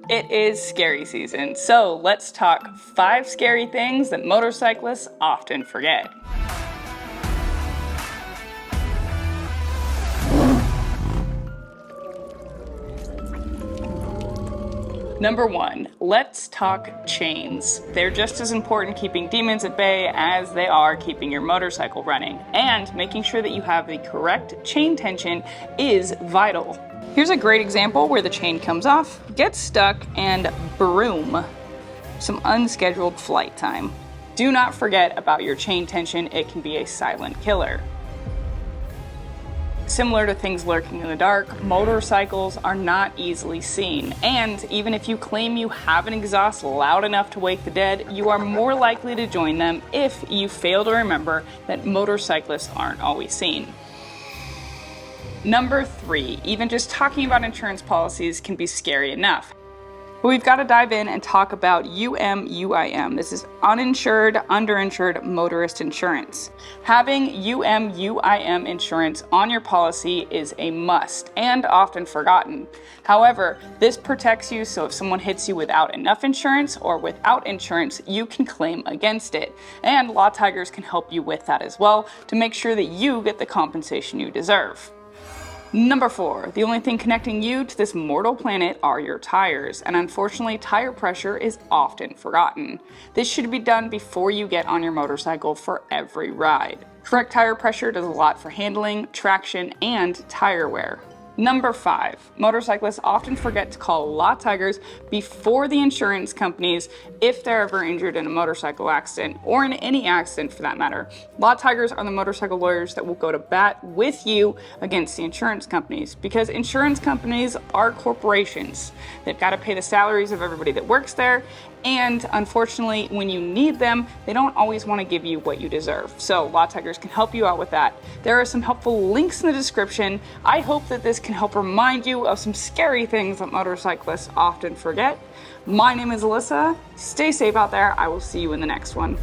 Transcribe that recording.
It is scary season, so let's talk 5 scary things that motorcyclists often forget. Number 1, let's talk chains. They're just as important keeping demons at bay as they are keeping your motorcycle running, and making sure that you have the correct chain tension is vital. Here's a great example where the chain comes off, gets stuck, and boom, some unscheduled flight time. Do not forget about your chain tension, it can be a silent killer. Similar to things lurking in the dark, motorcycles are not easily seen, and even if you claim you have an exhaust loud enough to wake the dead, you are more likely to join them if you fail to remember that motorcyclists aren't always seen. Number 3, even just talking about insurance policies can be scary enough. But we've got to dive in and talk about UM/UIM. This is uninsured, underinsured motorist insurance. Having UM/UIM insurance on your policy is a must and often forgotten. However, this protects you, so if someone hits you without enough insurance or without insurance, you can claim against it. And Law Tigers can help you with that as well to make sure that you get the compensation you deserve. Number 4, the only thing connecting you to this mortal planet are your tires, and unfortunately tire pressure is often forgotten. This should be done before you get on your motorcycle for every ride. Correct tire pressure does a lot for handling, traction, and tire wear. Number 5, motorcyclists often forget to call Law Tigers before the insurance companies if they're ever injured in a motorcycle accident, or in any accident for that matter. Law Tigers are the motorcycle lawyers that will go to bat with you against the insurance companies, because insurance companies are corporations. They've got to pay the salaries of everybody that works there, and unfortunately, when you need them, they don't always want to give you what you deserve. So Law Tigers can help you out with that. There are some helpful links in the description. I hope that this can help remind you of some scary things that motorcyclists often forget. My name is Alyssa. Stay safe out there. I will see you in the next one.